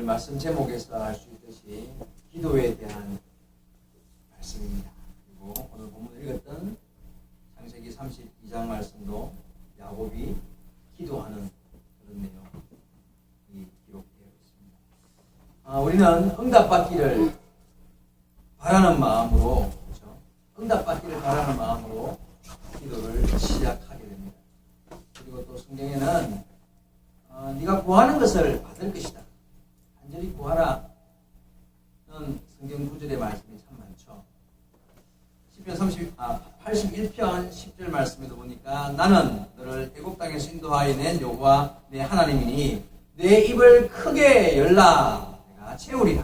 말씀 제목에서 알 수 있듯이 기도에 대한 말씀입니다. 그리고 오늘 본문을 읽었던 창세기 32장 말씀도 야곱이 기도하는 그런 내용이 기록되어 있습니다. 우리는 응답받기를 바라는 마음으로, 그렇죠? 응답받기를 바라는 마음으로 기도를 시작하게 됩니다. 그리고 또 성경에는 네가 구하는 것을 받을 것이다, 간절히 구하라는 성경 구절의 말씀이 참 많죠. 시편 81편 10절 말씀에도 보니까 나는 너를 애굽 땅에서 인도하여 낸 여호와 내 하나님이니 내 입을 크게 열라 내가 채우리라.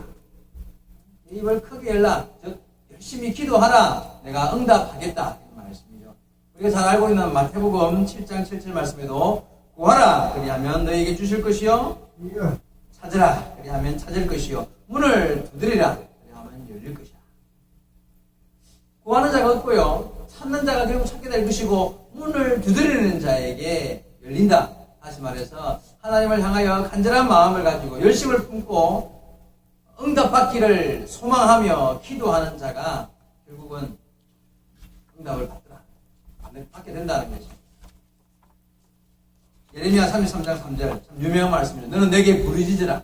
내 입을 크게 열라, 즉 열심히 기도하라 내가 응답하겠다, 이런 말씀이죠. 우리가 잘 알고 있는 마태복음 7장 7절 말씀에도 구하라 그리하면 너에게 주실 것이요, 찾으라 그리하면 찾을 것이요, 문을 두드리라 그리하면 열릴 것이야. 구하는 자가 없고요, 찾는 자가 결국 찾게 될 것이고, 문을 두드리는 자에게 열린다. 다시 말해서 하나님을 향하여 간절한 마음을 가지고 열심을 품고 응답받기를 소망하며 기도하는 자가 결국은 응답을 받게 된다는 것입니다. 예레미야 33장 3절 참 유명한 말씀이죠. 너는 내게 부르짖으라.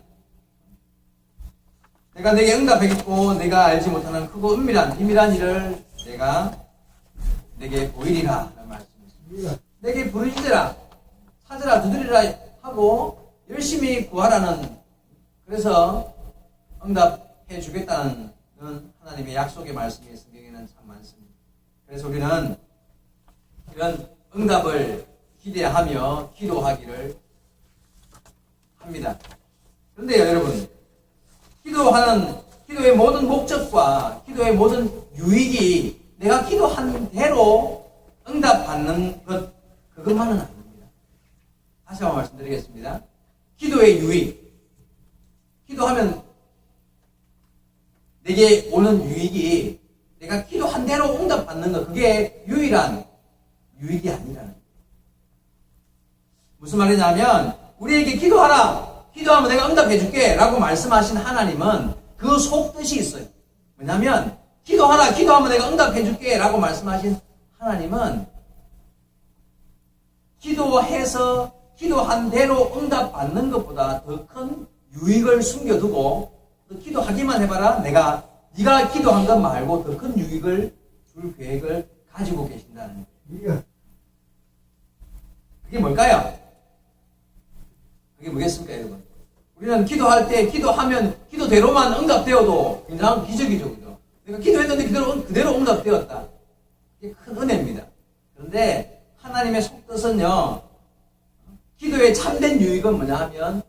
내가 내게 응답하겠고 내가 알지 못하는 크고 은밀한 비밀한 일을 내가 내게 보이리라 라는 말씀이죠. 내게 부르짖으라, 찾으라, 두드리라 하고 열심히 구하라는, 그래서 응답해 주겠다는 하나님의 약속의 말씀이 성경에는 참 많습니다. 그래서 우리는 이런 응답을 기대하며 기도하기를 합니다. 그런데요, 여러분, 기도의 모든 목적과 기도의 모든 유익이 내가 기도한 대로 응답받는 것, 그것만은 아닙니다. 다시 한번 말씀드리겠습니다. 기도의 유익, 기도하면 내게 오는 유익이 내가 기도한 대로 응답받는 것, 그게 유일한 유익이 아니라는 거예요. 무슨 말이냐면, 우리에게 기도하라, 기도하면 내가 응답해 줄게 라고 말씀하신 하나님은 그 속뜻이 있어요. 왜냐하면 기도하라, 기도하면 내가 응답해 줄게 라고 말씀하신 하나님은 기도해서 기도한 대로 응답받는 것보다 더 큰 유익을 숨겨두고, 기도하기만 해봐라, 네가 기도한 것 말고 더 큰 유익을 줄 계획을 가지고 계신다는 거예요. 그게 뭘까요? 그게 뭐겠습니까, 여러분? 우리는 기도할 때 기도하면 기도대로만 응답되어도 굉장한 기적이죠, 그죠? 내가 기도했는데 그대로 응답되었다. 이게 큰 은혜입니다. 그런데 하나님의 속뜻은요, 기도의 참된 유익은 뭐냐 하면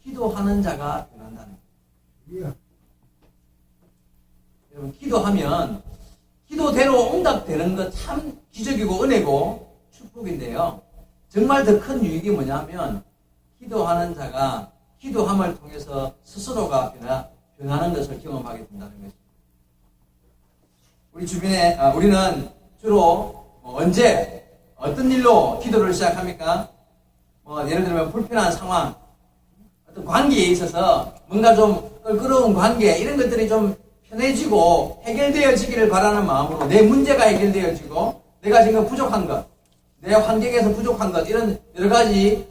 기도하는 자가 변한다는 거예요. 여러분, 기도하면 기도대로 응답되는 것 참 기적이고 은혜고 축복인데요, 정말 더 큰 유익이 뭐냐면 기도하는 자가 기도함을 통해서 스스로가 변하는 것을 경험하게 된다는 것입니다. 우리 주변에 우리는 주로 언제 어떤 일로 기도를 시작합니까? 예를 들면 불편한 상황, 어떤 관계에 있어서 뭔가 좀 껄끄러운 관계, 이런 것들이 좀 편해지고 해결되어지기를 바라는 마음으로, 내 문제가 해결되어지고 내가 지금 부족한 것, 내 환경에서 부족한 것, 이런 여러 가지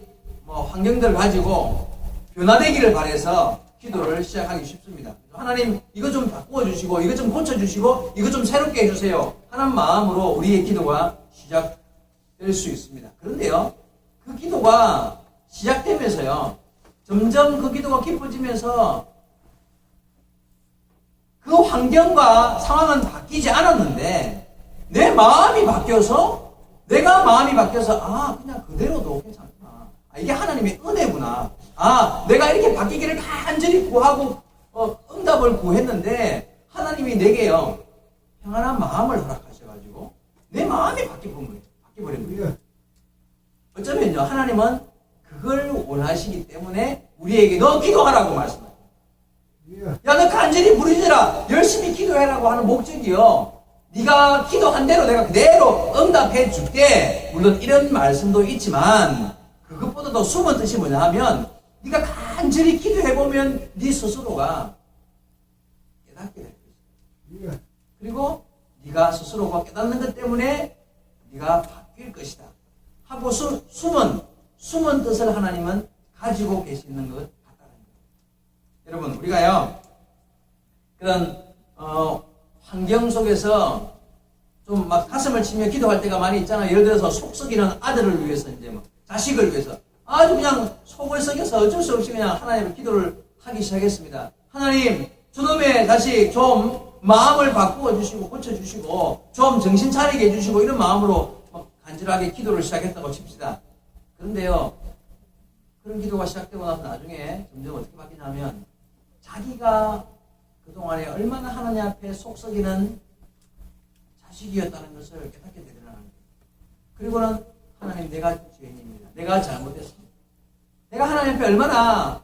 환경들 가지고 변화되기를 바라서 기도를 시작하기 쉽습니다. 하나님 이것 좀 바꾸어 주시고 이것 좀 고쳐 주시고 이것 좀 새롭게 해주세요 하는 마음으로 우리의 기도가 시작될 수 있습니다. 그런데요, 그 기도가 시작되면서요, 점점 그 기도가 깊어지면서 그 환경과 상황은 바뀌지 않았는데 내 마음이 바뀌어서, 내가 마음이 바뀌어서 그냥 그대로도 괜찮구나, 이게 하나님의 은혜구나, 내가 이렇게 바뀌기를 간절히 구하고 응답을 구했는데 하나님이 내게요 평안한 마음을 허락하셔가지고 내 마음이 바뀌어버린 거예요. 어쩌면요, 하나님은 그걸 원하시기 때문에 우리에게 너 기도하라고 말씀하세요. 야, 너 간절히 부르짖으라, 열심히 기도해라고 하는 목적이요, 네가 기도한 대로 내가 그대로 응답해 줄게, 물론 이런 말씀도 있지만 그것보다 더 숨은 뜻이 뭐냐 하면 네가 간절히 기도해보면 네 스스로가 깨닫게 될 것이다. 그리고 네가 스스로가 깨닫는 것 때문에 네가 바뀔 것이다 하고 숨은 뜻을 하나님은 가지고 계시는 것 같다는 거예요. 여러분, 우리가요 그런 환경 속에서 좀 막 가슴을 치며 기도할 때가 많이 있잖아요. 예를 들어서 속 썩이는 아들을 위해서, 이제 뭐 자식을 위해서 아주 그냥 속을 썩여서 어쩔 수 없이 그냥 하나님을 기도를 하기 시작했습니다. 하나님, 저놈의 자식 좀 마음을 바꾸어 주시고 고쳐 주시고 좀 정신 차리게 해주시고, 이런 마음으로 막 간절하게 기도를 시작했다고 칩시다. 그런데요, 그런 기도가 시작되고 나서 나중에 점점 어떻게 바뀌냐면 자기가 그동안에 얼마나 하나님 앞에 속 썩이는 자식이었다는 것을 깨닫게 되더라는 거예요. 그리고는 하나님, 내가 죄인입니다. 내가 잘못했습니다. 내가 하나님 앞에 얼마나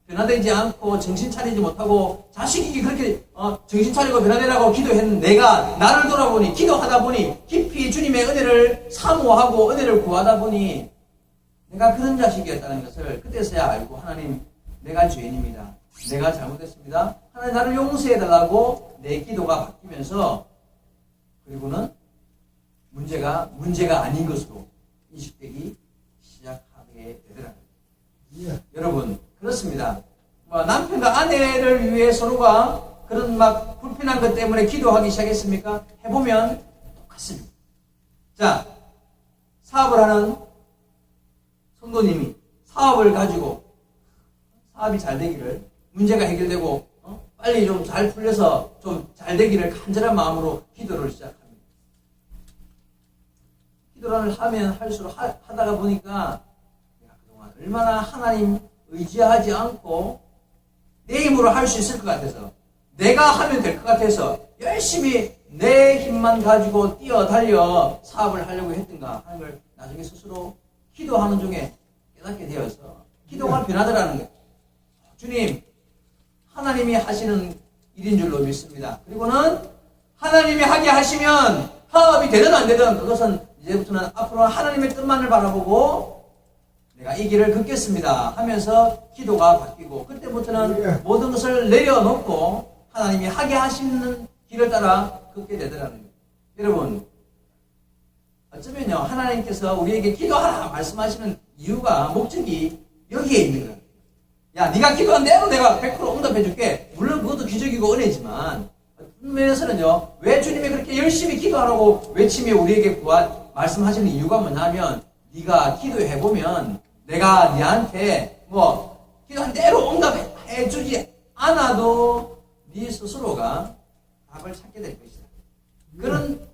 변화되지 않고 정신 차리지 못하고 자식이 그렇게 정신 차리고 변화되라고 기도했는데, 내가 나를 돌아보니, 기도하다 보니 깊이 주님의 은혜를 사모하고 은혜를 구하다 보니 내가 그런 자식이었다는 것을 그때서야 알고, 하나님, 내가 죄인입니다. 내가 잘못했습니다. 하나님, 나를 용서해달라고 내 기도가 바뀌면서, 그리고는 문제가 아닌 것으로 인식되기 시작하게 되더라고요. 여러분, 그렇습니다. 남편과 아내를 위해 서로가 그런 막 불편한 것 때문에 기도하기 시작했습니까? 해보면 똑같습니다. 자, 사업을 하는 성도님이 사업을 가지고 사업이 잘 되기를, 문제가 해결되고 빨리 좀 잘 풀려서 좀 잘 되기를 간절한 마음으로 기도를 시작합니다. 기도를 하면 할수록 하다가 보니까 내가 그동안 얼마나 하나님 의지하지 않고 내 힘으로 할 수 있을 것 같아서, 내가 하면 될 것 같아서 열심히 내 힘만 가지고 뛰어달려 사업을 하려고 했던가 하는 걸 나중에 스스로 기도하는 중에 깨닫게 되어서 기도가 변하더라는 거예요. 주님, 하나님이 하시는 일인 줄로 믿습니다. 그리고는 하나님이 하게 하시면 사업이 되든 안 되든 그것은 이제부터는 앞으로 하나님의 뜻만을 바라보고 내가 이 길을 걷겠습니다 하면서 기도가 바뀌고, 그때부터는 모든 것을 내려놓고 하나님이 하게 하시는 길을 따라 걷게 되더라는 거예요. 여러분, 어쩌면요, 하나님께서 우리에게 기도하라 말씀하시는 이유가, 목적이 여기에 있는 거예요. 야, 네가 기도한 대로 내가 100% 응답해 줄게. 물론 그것도 기적이고 은혜지만, 어떤 면에서는요, 왜 주님이 그렇게 열심히 기도하라고 외치며 우리에게 말씀하시는 이유가 뭐냐면, 네가 기도해 보면 내가 네한테 기도한 대로 응답해 주지 않아도 네 스스로가 답을 찾게 될 것이다. 그런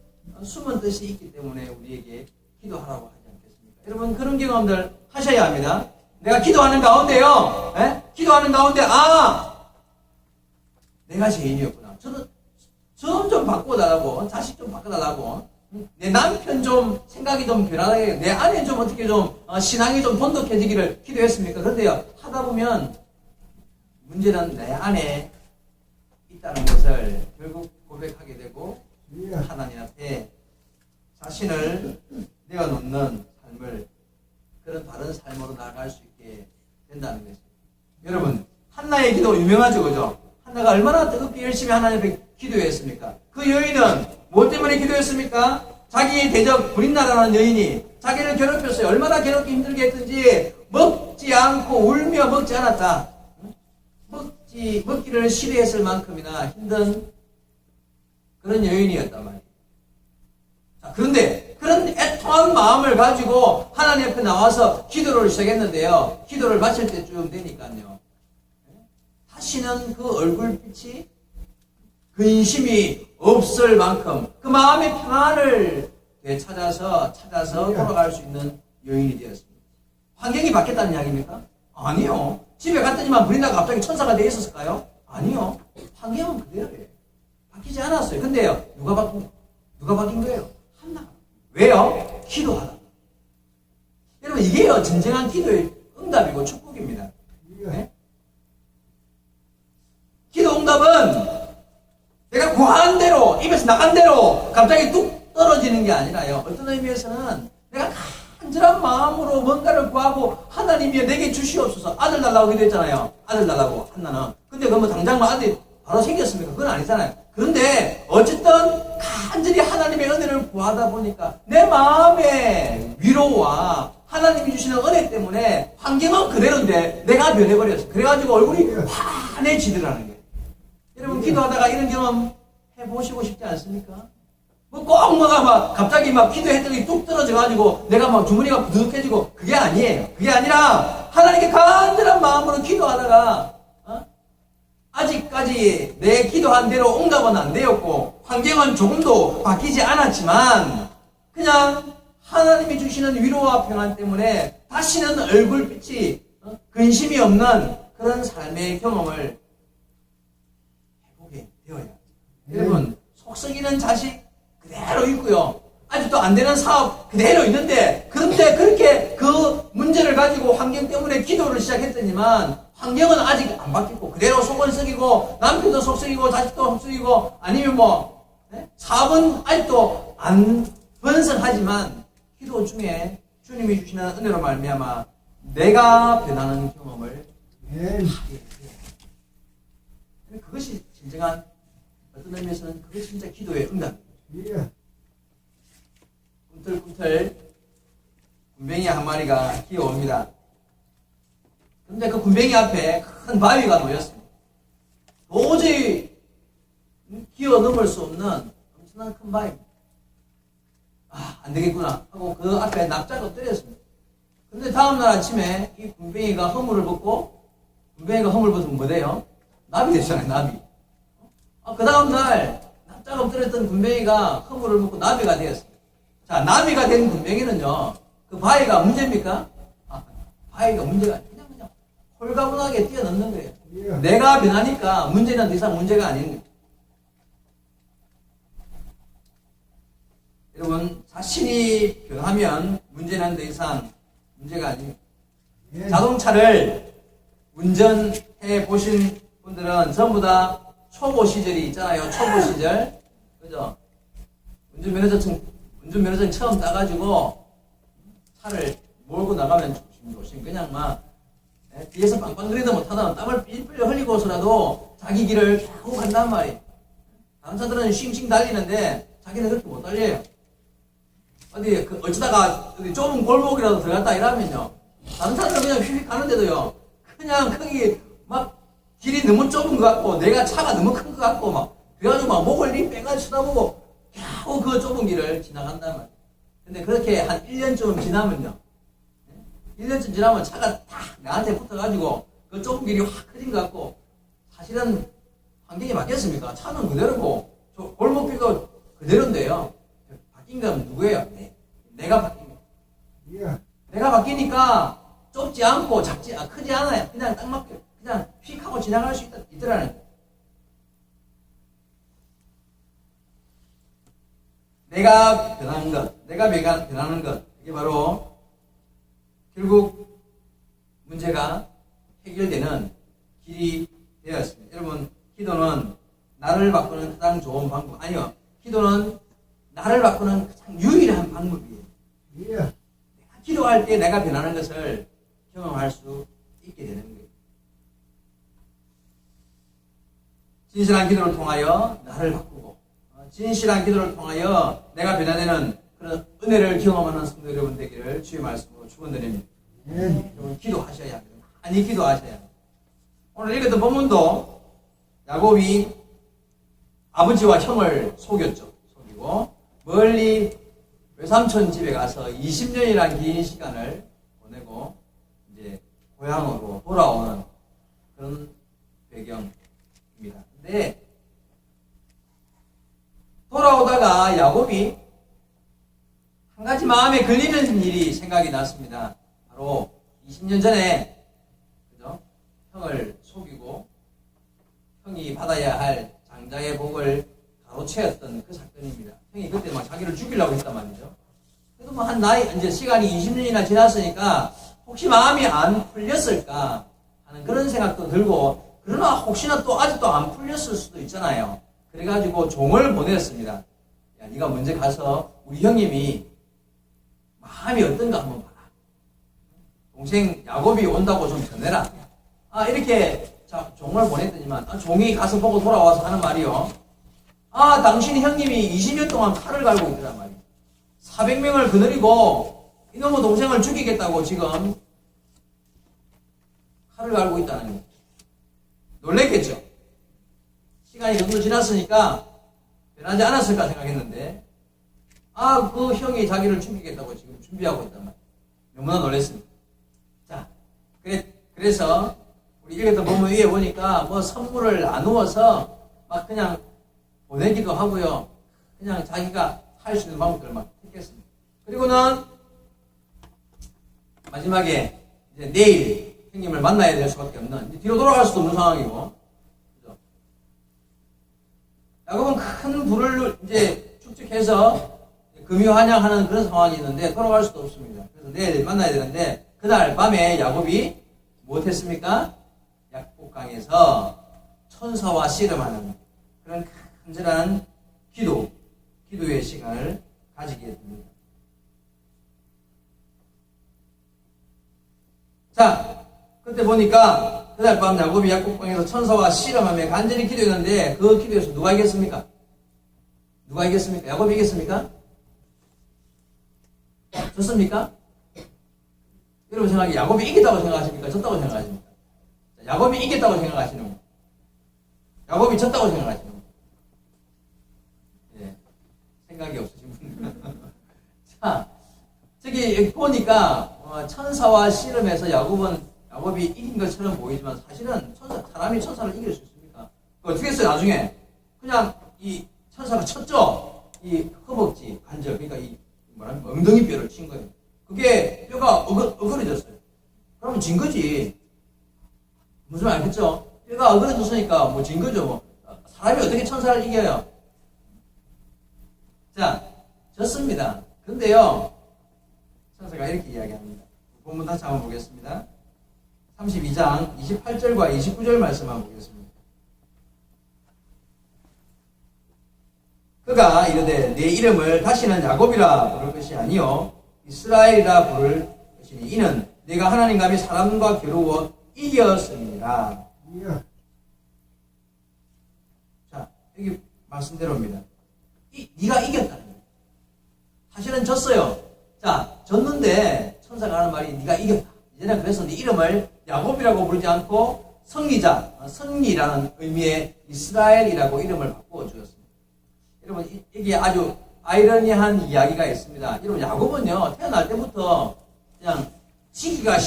숨은 뜻이 있기 때문에 우리에게 기도하라고 하지 않겠습니까? 여러분, 그런 경험들 하셔야 합니다. 내가 기도하는 가운데요, 기도하는 가운데, 내가 죄인이었구나. 저는 좀 바꿔달라고, 자식 좀 바꿔달라고, 내 남편 좀 생각이 좀 변하게, 내 아내 좀 어떻게 좀 신앙이 좀 돈독해지기를 기도했습니까? 그런데요, 하다 보면 문제는 내 안에 있다는 것을 결국 고백하게 되고, 하나님 앞에 자신을 내어놓는 삶을, 그런 다른 삶으로 나아갈 수 있게 된다는 것입니다. 여러분, 한나의 기도 유명하죠, 그죠? 한나가 얼마나 뜨겁게 열심히 하나님 앞에 기도했습니까? 그 여인은 뭐 때문에 기도했습니까? 자기의 대적 브린나라는 여인이 자기를 괴롭혔어요. 얼마나 괴롭게 힘들게 했든지 먹지 않고 울며 먹지 않았다. 먹기를 싫어했을 만큼이나 힘든 그런 여인이었단 말이에요. 자, 그런데 그런 애통한 마음을 가지고 하나님 앞에 나와서 기도를 시작했는데요. 기도를 마칠 때쯤 되니까요, 다시는 그 얼굴빛이 근심이 없을 만큼 그 마음의 평안을 찾아서 돌아갈 수 있는 여인이 되었습니다. 환경이 바뀌었다는 이야기입니까? 아니요. 집에 갔더니만 브린다가 갑자기 천사가 되어 있었을까요? 아니요. 환경은 그대로예요. 바뀌지 않았어요. 근데요, 누가 바뀐 거예요? 한나가. 왜요? 기도하다. 여러분, 이게요, 진정한 기도의 응답이고 축복입니다. 네? 기도 응답은 내가 구한 대로, 입에서 나간 대로 갑자기 뚝 떨어지는 게 아니라요, 어떤 의미에서는 내가 간절한 마음으로 뭔가를 구하고 하나님이 내게 주시옵소서. 아들 달라고 기도했잖아요. 아들 달라고 한나는. 근데 그러면 당장 아들이 바로 생겼습니까? 그건 아니잖아요. 그런데 어쨌든 간절히 하나님의 은혜를 구하다 보니까 내 마음의 위로와 하나님이 주시는 은혜 때문에 환경은 그대로인데 내가 변해버렸어. 그래가지고 얼굴이 환해지더라는 거예요. 여러분 기도하다가 이런 경험 해보시고 싶지 않습니까? 뭐 꼭 막 갑자기 막 기도했더니 뚝 떨어져가지고 내가 막 주머니가 부득해지고 그게 아니에요. 그게 아니라 하나님께 간절한 마음으로 기도하다가 아직까지 내 기도한 대로 응답은 안 되었고 환경은 조금도 바뀌지 않았지만 그냥 하나님이 주시는 위로와 평안 때문에 다시는 얼굴빛이 근심이 없는 그런 삶의 경험을 해보게 되어야 합니다. 여러분 속썩이는 자식 그대로 있고요. 아직도 안 되는 사업 그대로 있는데 그런데 그렇게 그 문제를 가지고 환경 때문에 기도를 시작했더니만 환경은 아직 안 바뀌고 그대로 속은 썩이고 남편도 속썩이고 자식도 속썩이고 아니면 뭐 사업은 아직도 안 번성하지만 기도 중에 주님이 주시는 은혜로 말미암아 내가 변하는 경험을 하게 돼요. 그것이 진정한 어떤 의미에서는 그것이 진짜 기도의 응답입니다. 꿈틀꿈틀 군뱅이 한 마리가 기어옵니다. 근데 그 군뱅이 앞에 큰 바위가 놓였습니다. 도저히 기어 넘을 수 없는 엄청난 큰 바위입니다. 안 되겠구나 하고 그 앞에 납작을 엎드렸습니다. 근데 다음날 아침에 이 군뱅이가 허물을 벗고 군뱅이가 허물 벗으면 뭐 돼요? 나비 되잖아요. 나비. 그 다음날 납작 엎드렸던 군뱅이가 허물을 벗고 나비가 되었습니다. 자, 나비가 된 군뱅이는요, 그 바위가 문제입니까? 바위가 문제가 아니에요. 그냥 홀가분하게 뛰어넘는 거예요. 내가 변하니까 문제는 더 이상 문제가 아닌 거예요. 여러분, 자신이 변하면 문제는 더 이상 문제가 아닙니다. 자동차를 운전해 보신 분들은 전부 다 초보 시절이 있잖아요. 초보 시절. 그죠? 운전면허증 처음 따가지고 차를 몰고 나가면 조심 그냥 막 뒤에서 빵빵거리도 못하다 땀을 삘삘 흘리고서라도 자기 길을 쭉 간단 말이에요. 다른 차들은 싱싱 달리는데 자기는 그렇게 못 달려요. 어디 어쩌다가 어디 좁은 골목이라도 들어갔다 이러면요, 다른 차들은 그냥 휙휙 가는데도요, 그냥 거기 막 길이 너무 좁은 것 같고 내가 차가 너무 큰 것 같고 막 그래가지고 막 목을 이 빼가 쳐다보고 겨우 그 좁은 길을 지나간단 말이에요. 근데 그렇게 한 1년쯤 지나면요, 1년쯤 지나면 차가 딱 나한테 붙어가지고 그 좁은 길이 확 커진 것 같고, 사실은 환경이 바뀌었습니까? 차는 그대로고 골목길도 그대로인데요, 바뀐 건 누구예요? 내가 바뀐 거예요. 내가 바뀌니까 좁지 않고 크지 않아요. 그냥 딱 맞게 그냥 휙 하고 지나갈 수 있더라는 거예요. 내가 변하는 것, 내가 변하는 것, 이게 바로 결국 문제가 해결되는 길이 되었습니다. 여러분, 기도는 나를 바꾸는 가장 좋은 방법, 아니요, 기도는 나를 바꾸는 가장 유일한 방법이에요. 내가 기도할 때 내가 변하는 것을 경험할 수 있게 되는 거예요. 진실한 기도를 통하여 나를 바꾸고, 진실한 기도를 통하여 내가 변화되는 그런 은혜를 경험하는 성도 여러분 되기를 주의 말씀으로 축원드립니다. 여러분 기도하셔야 합니다. 많이 기도하셔야 합니다. 오늘 읽었던 본문도 야곱이 아버지와 형을 속였죠. 속이고 멀리 외삼촌 집에 가서 20년이라는 긴 시간을 보내고 이제 고향으로 돌아오는 그런 배경입니다. 근데 돌아오다가 야곱이 한 가지 마음에 걸리는 일이 생각이 났습니다. 바로 20년 전에 그죠? 형을 속이고 형이 받아야 할 장자의 복을 가로채었던 그 사건입니다. 형이 그때 막 자기를 죽이려고 했단 말이죠. 그래도 뭐 이제 시간이 20년이나 지났으니까 혹시 마음이 안 풀렸을까 하는 그런 생각도 들고, 그러나 혹시나 또 아직도 안 풀렸을 수도 있잖아요. 그래가지고 종을 보냈습니다. 야, 네가 먼저 가서 우리 형님이 마음이 어떤가 한번 봐. 동생 야곱이 온다고 좀 전해라. 이렇게 종을 보냈더니만 종이 가서 보고 돌아와서 하는 말이요. 당신 형님이 20년 동안 칼을 갈고 있더란 말이에요. 400명을 거느리고 이놈의 동생을 죽이겠다고 지금 칼을 갈고 있다는 거예요. 놀랬겠죠? 시간이 그 정도 지났으니까 변하지 않았을까 생각했는데 그 형이 자기를 죽이겠다고 지금 준비하고 있단 말이에요. 너무나 놀랐습니다. 자, 그래서 우리 읽었던 본문 위에 보니까 뭐 선물을 나누어서 막 그냥 보내기도 하고요. 그냥 자기가 할 수 있는 방법들을 막 택했습니다. 그리고는 마지막에 이제 내일 형님을 만나야 될 수밖에 없는, 뒤로 돌아갈 수도 없는 상황이고, 그죠? 야곱은 큰 불을 이제 축적해서 금요환영하는 그런 상황이 있는데 돌아갈 수도 없습니다. 그래서 내일 만나야 되는데 그날 밤에 야곱이 무엇했습니까? 약복강에서 천사와 씨름하는 그런 간절한 기도의 시간을 가지게 됩니다. 자, 그때 보니까 그날 밤 야곱이 약복강에서 천사와 씨름하며 간절히 기도했는데 그 기도에서 누가 이겼습니까? 누가 이겼습니까? 야곱이 이겼습니까? 졌습니까? 여러분 생각에 야곱이 이겼다고 생각하십니까? 졌다고 생각하십니까? 야곱이 이겼다고 생각하시는 거. 야곱이 졌다고 생각하시는 거. 예, 생각이 없으신 분들. 자, 저기 보니까 천사와 씨름해서 야곱이 이긴 것처럼 보이지만 사실은 사람이 천사를 이길 수 있습니까? 어떻게 했어요? 나중에 그냥 이 천사가 쳤죠. 이 허벅지 관절, 그러니까 이 엉덩이 뼈를 친 거예요. 그게 뼈가 어그러졌어요. 그러면 진 거지. 무슨 말 알겠죠? 뼈가 어그러졌으니까 뭐 진 거죠. 뭐. 사람이 어떻게 천사를 이겨요? 자, 졌습니다. 근데요, 천사가 이렇게 이야기합니다. 본문 다시 한번 보겠습니다. 32장 28절과 29절 말씀 한번 보겠습니다. 그가 이르되 내 이름을 다시는 야곱이라 부를 것이 아니요 이스라엘이라 부를 것이니 이는 내가 하나님과 및 사람과 겨루어 이겼습니다. 자, 여기 말씀대로입니다. 네가 이겼다는 거예요. 사실은 졌어요. 자, 졌는데 천사가 하는 말이 네가 이겼다. 이제는 그래서 네 이름을 야곱이라고 부르지 않고 승리라는 의미의 이스라엘이라고 이름을 바꾸어 주었습니다. 여러분, 이게 아주 아이러니한 이야기가 있습니다. 여러분, 야곱은요, 태어날 때부터 그냥 지기가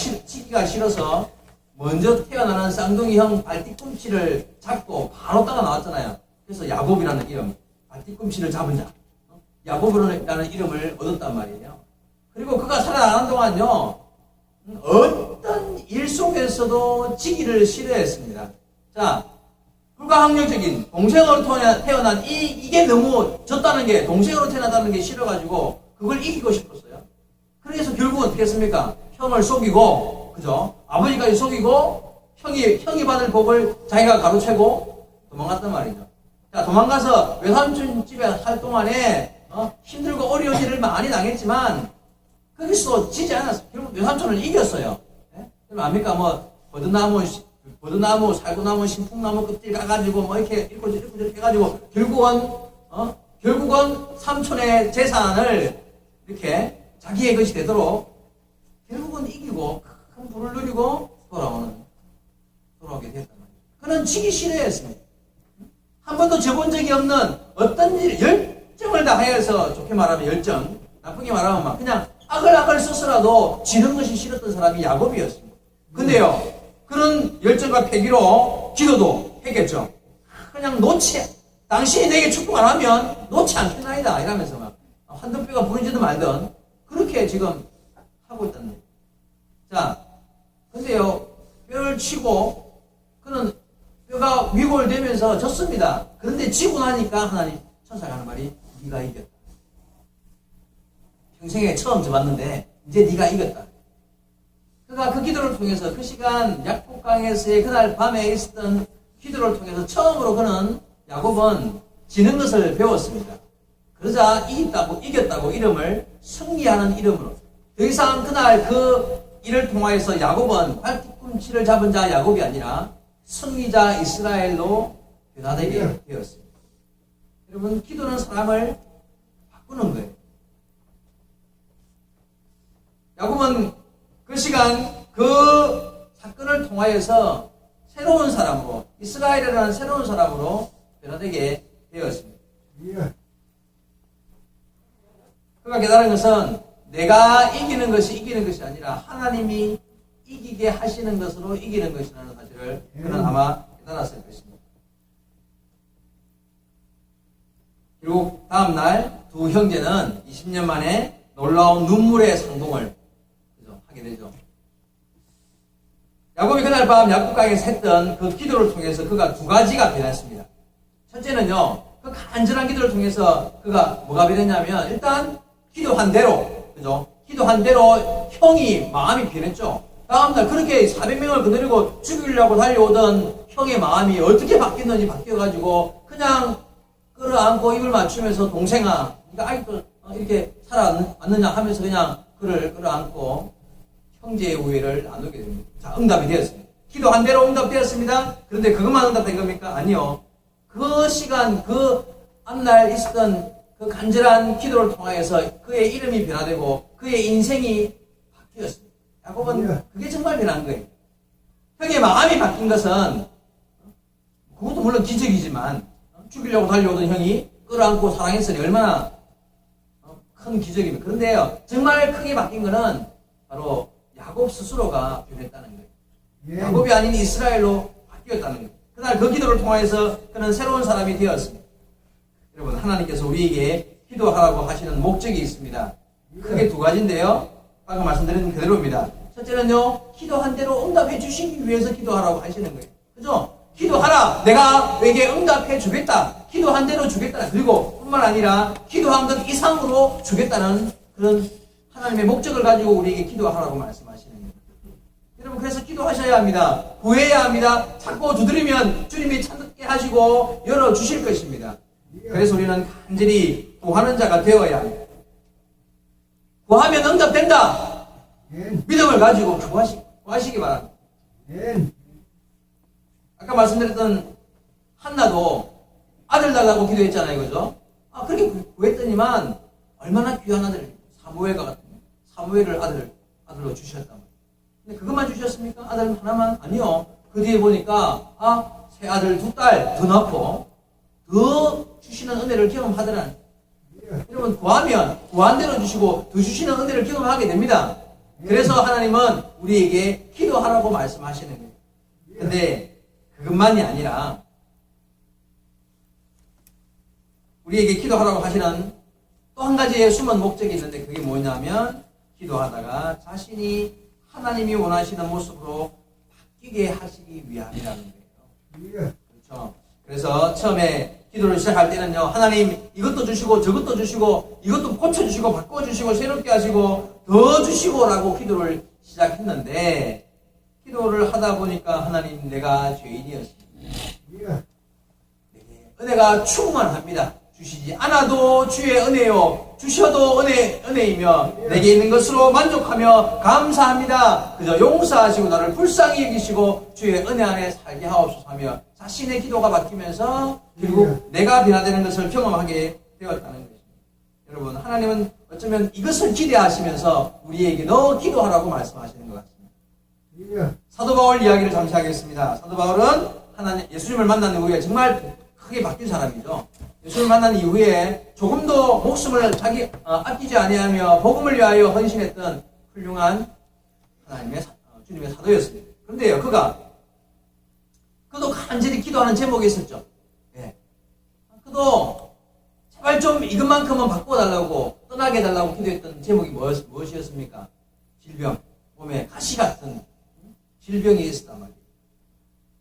싫어서 먼저 태어나는 쌍둥이형 발뒤꿈치를 잡고 바로 따라 나왔잖아요. 그래서 야곱이라는 이름, 발뒤꿈치를 잡은 자, 야곱이라는 이름을 얻었단 말이에요. 그리고 그가 살아나는 동안요, 어떤 일 속에서도 지기를 싫어했습니다. 자, 불가항력적인 동생으로 태어난 이게 너무 졌다는 게, 동생으로 태어났다는 게 싫어가지고 그걸 이기고 싶었어요. 그래서 결국은 어떻게 했습니까? 형을 속이고, 그죠? 아버지까지 속이고 형이 받을 복을 자기가 가로채고 도망갔단 말이죠. 자, 도망가서 외삼촌 집에 살 동안에 힘들고 어려운 일을 많이 당했지만 거기서 지지 않았어요. 결국 외삼촌을 이겼어요. 예? 그럼 압니까? 뭐 버드나무, 살구나무, 신풍나무 껍질 까가지고, 뭐, 이렇게, 이렇게 해가지고, 결국은 삼촌의 재산을 이렇게 자기의 것이 되도록, 결국은 이기고, 큰 부를 누리고, 돌아오게 됐단 말이에요. 그는 지기 싫어했습니다. 한 번도 져본 적이 없는 어떤 일, 열정을 다하여서, 좋게 말하면 열정, 나쁘게 말하면 막, 그냥 아글아글 써서라도 지는 것이 싫었던 사람이 야곱이었습니다. 근데요, 그런 열정과 패기로 기도도 했겠죠. 그냥 당신이 내게 축복 안 하면 놓지 않겠나이다. 이러면서 막 한두 뼈가 부러지든 말든 그렇게 지금 하고 있다는 거예요. 자, 근데요, 뼈를 치고 그는 뼈가 위골되면서 졌습니다. 그런데 지고 나니까 하나님 천사가 하는 말이 네가 이겼다. 평생에 처음 져봤는데 이제 네가 이겼다. 그가 그 기도를 통해서 그 시간 약복강에서의 그날 밤에 있었던 기도를 통해서 처음으로 야곱은 지는 것을 배웠습니다. 그러자 이겼다고 이름을 승리하는 이름으로 더 이상 그날 이를 통하여서 야곱은 팔꿈치를 잡은 자 야곱이 아니라 승리자 이스라엘로 변화되게 되었습니다. 여러분, 기도는 사람을 바꾸는 거예요. 야곱은 그 시간 그 사건을 통하여서 새로운 사람으로, 이스라엘이라는 새로운 사람으로 변화되게 되었습니다. 그가 깨달은 것은 내가 이기는 것이 아니라 하나님이 이기게 하시는 것으로 이기는 것이라는 사실을 그는 아마 깨달았을 것입니다. 그리고 다음날 두 형제는 20년 만에 놀라운 눈물의 상봉을 하게 되죠. 야곱이 그날 밤 약국강에서 했던 그 기도를 통해서 그가 두 가지가 변했습니다. 첫째는요, 그 간절한 기도를 통해서 그가 뭐가 변했냐면, 일단 기도한 대로, 그죠? 기도한 대로 형이 마음이 변했죠. 다음날 그렇게 400명을 거느리고 죽이려고 달려오던 형의 마음이 어떻게 바뀌었는지 바뀌어가지고 그냥 끌어안고 입을 맞추면서 동생아, 네가 아직도 이렇게 살아왔느냐 하면서 그냥 그를 끌어안고 형제의 우애를 나누게 됩니다. 자, 응답이 되었습니다. 기도한 대로 응답되었습니다. 그런데 그것만 응답된 겁니까? 아니요. 그 시간, 그 앞날 있었던 그 간절한 기도를 통하여서 그의 이름이 변화되고 그의 인생이 바뀌었습니다. 야곱은 그게 정말 변한 거예요. 형의 마음이 바뀐 것은, 그것도 물론 기적이지만, 죽이려고 달려오던 형이 끌어안고 사랑했으니 얼마나 큰 기적입니다. 그런데요, 정말 크게 바뀐 것은 바로 야곱 스스로가 변했다는 거예요. 야곱이 아닌 이스라엘로 바뀌었다는 거예요. 그날 그 기도를 통하여서 그는 새로운 사람이 되었습니다. 여러분, 하나님께서 우리에게 기도하라고 하시는 목적이 있습니다. 크게 두 가지인데요. 방금 말씀드린 그대로입니다. 첫째는요, 기도한 대로 응답해 주시기 위해서 기도하라고 하시는 거예요. 그죠? 기도하라! 내가 내게 응답해 주겠다. 기도한 대로 주겠다. 그리고 뿐만 아니라 기도한 것 이상으로 주겠다는 그런 하나님의 목적을 가지고 우리에게 기도하라고 말씀하시는 거예요. 여러분, 그래서 기도하셔야 합니다. 구해야 합니다. 자꾸 두드리면 주님이 찾게 하시고 열어주실 것입니다. 그래서 우리는 간절히 구하는 자가 되어야 합니다. 구하면 응답된다. 믿음을 가지고 구하시기 바랍니다. 아까 말씀드렸던 한나도 아들 달라고 기도했잖아요. 그죠? 그렇게 구했더니만 얼마나 귀한 아들, 사무엘과 같은 사무엘을 아들로 주셨단 말이에요. 근데 그것만 주셨습니까? 아들 하나만? 아니요. 그 뒤에 보니까 새 아들 두 딸 더 낳고 더 주시는 은혜를 경험하더라. 여러분, 구하면 구한 대로 주시고 더 주시는 은혜를 경험하게 됩니다. 그래서 하나님은 우리에게 기도하라고 말씀하시는 거예요. 근데 그것만이 아니라 우리에게 기도하라고 하시는 또 한 가지의 숨은 목적이 있는데, 그게 뭐냐면 기도하다가 자신이 하나님이 원하시는 모습으로 바뀌게 하시기 위함이라는 거예요. 그렇죠? 그래서 처음에 기도를 시작할 때는요, 하나님 이것도 주시고 저것도 주시고 이것도 고쳐주시고 바꿔주시고 새롭게 하시고 더 주시고 라고 기도를 시작했는데, 기도를 하다 보니까 하나님, 내가 죄인이었습니다. 내게 은혜가 충만합니다. 주시지 않아도 주의 은혜요, 주셔도 은혜이며 내게 있는 것으로 만족하며 감사합니다. 그저 용서하시고 나를 불쌍히 여기시고 주의 은혜 안에 살게 하옵소서 하며 자신의 기도가 바뀌면서 결국 내가 변화되는 것을 경험하게 되었다는 것입니다. 여러분, 하나님은 어쩌면 이것을 기대하시면서 우리에게 너 기도하라고 말씀하시는 것 같습니다. 사도 바울 이야기를 잠시 하겠습니다. 사도 바울은 예수님을 만난 이후에 정말 크게 바뀐 사람이죠. 예수님을 만난 이후에 조금도 목숨을 아끼지 아니하며 복음을 위하여 헌신했던 훌륭한 주님의 사도였습니다. 그런데요, 그도 간절히 기도하는 제목이 있었죠. 그도 제발 좀 이것만큼은 바꿔달라고, 떠나게 해달라고 기도했던 제목이 무엇이었습니까? 질병, 몸에 가시 같은 질병이 있었단 말이에요.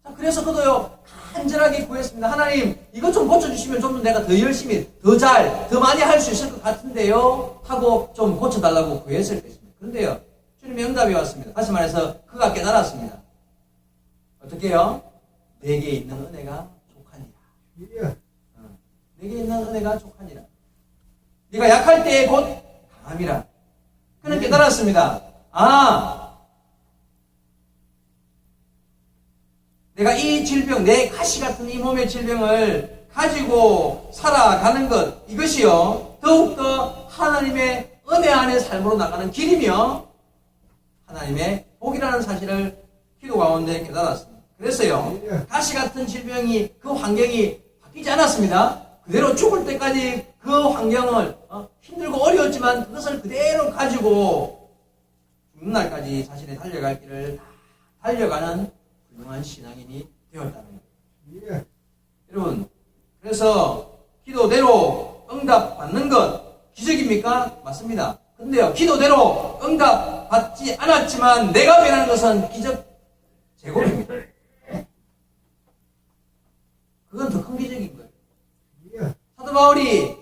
자, 그래서 그도요, 간절하게 구했습니다. 하나님, 이것 좀 고쳐주시면 좀 더 내가 더 열심히, 더 많이 할 수 있을 것 같은데요? 하고 좀 고쳐달라고 구했을 것입니다. 그런데요, 주님의 응답이 왔습니다. 다시 말해서 그가 깨달았습니다. 어떻게 해요? 내게 있는 은혜가 족하니라. 내게 있는 은혜가 족하니라. 네가 약할 때에 곧 강함이라. 그는 깨달았습니다. 내가 이 질병, 내 가시 같은 이 몸의 질병을 가지고 살아가는 것, 이것이요 더욱더 하나님의 은혜 안의 삶으로 나가는 길이며 하나님의 복이라는 사실을 기도 가운데 깨달았습니다. 그래서요 가시 같은 질병이, 그 환경이 바뀌지 않았습니다. 그대로 죽을 때까지 그 환경을 힘들고 어려웠지만 그것을 그대로 가지고 죽는 날까지 자신의 달려갈 길을 다 달려가는 훌륭한 신앙인이 되었다는 거예요. 여러분, 그래서 기도대로 응답받는 것 기적입니까? 맞습니다. 근데요 기도대로 응답받지 않았지만 내가 변하는 것은 기적 제곱입니다. 그건 더 큰 기적인 거예요. 사도 바울이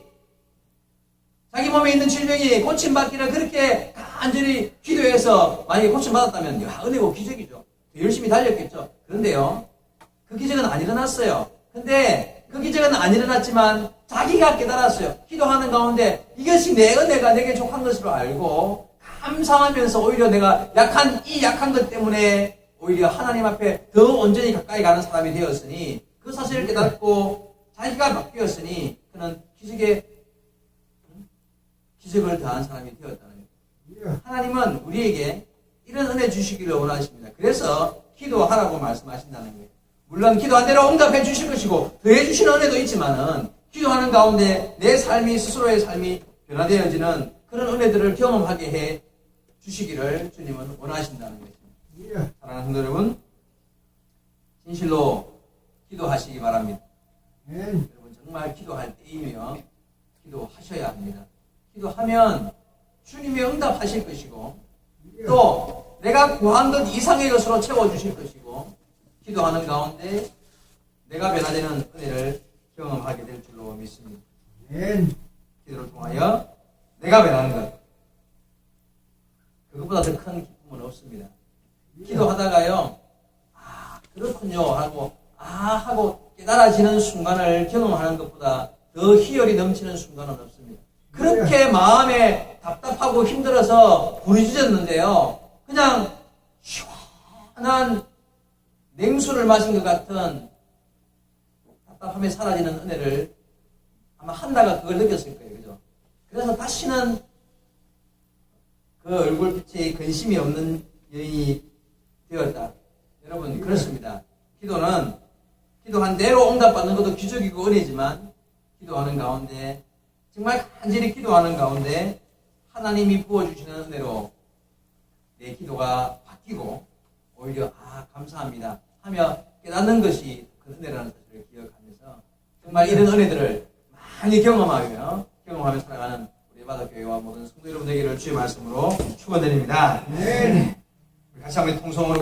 자기 몸에 있는 질병이 고침받기를 그렇게 간절히 기도해서 만약에 고침받았다면 은혜고 기적이죠. 더 열심히 달렸겠죠. 그런데요 그 기적은 안 일어났어요. 근데 그 기적은 안 일어났지만 자기가 깨달았어요. 기도하는 가운데 이것이 내 은혜가 내게 족한 것으로 알고 감사하면서 오히려 내가 이 약한 것 때문에 오히려 하나님 앞에 더 온전히 가까이 가는 사람이 되었으니 그 사실을 깨닫고 자기가 바뀌었으니 그는 기적을 더한 사람이 되었다는 거예요. 하나님은 우리에게 이런 은혜 주시기를 원하십니다. 그래서 기도하라고 말씀하신다는 거예요. 물론 기도한 대로 응답해 주실 것이고 더해 주시는 은혜도 있지만은 기도하는 가운데 내 삶이, 스스로의 삶이 변화되어지는 그런 은혜들을 경험하게 해 주시기를 주님은 원하신다는 것입니다. 사랑하는 성도 여러분, 진실로 기도하시기 바랍니다. 여러분 정말 기도할 때이며 기도하셔야 합니다. 기도하면 주님이 응답하실 것이고 또 내가 구한 것 이상의 것으로 채워주실 것이고 기도하는 가운데 내가 변화되는 은혜를 경험하게 될 줄로 믿습니다. 기도를 통하여 내가 변하는 것, 그것보다 더 큰 기쁨은 없습니다. 기도하다가요 그렇군요 하고 깨달아지는 순간을 경험하는 것보다 더 희열이 넘치는 순간은 없습니다. 그렇게 마음에 답답하고 힘들어서 부르짖었는데요 그냥 시원한 냉수를 마신 것 같은 답답함이 사라지는 은혜를 아마 한나가 그걸 느꼈을 거예요. 그죠? 그래서 다시는 그 얼굴빛에 근심이 없는 여인이 되었다. 여러분 그렇습니다. 기도한 대로 응답받는 것도 기적이고 은혜지만 기도하는 가운데 정말 간절히 기도하는 가운데 하나님이 부어주시는 은혜로 내 기도가 바뀌고 오히려 감사합니다 하며 깨닫는 것이 그 은혜라는 사실을 기억하면서 정말 이런 은혜들을 많이 경험하며 살아가는 우리 바다교회와 모든 성도 여러분 되기를 주의 말씀으로 축원드립니다. 같이 한번 통성으로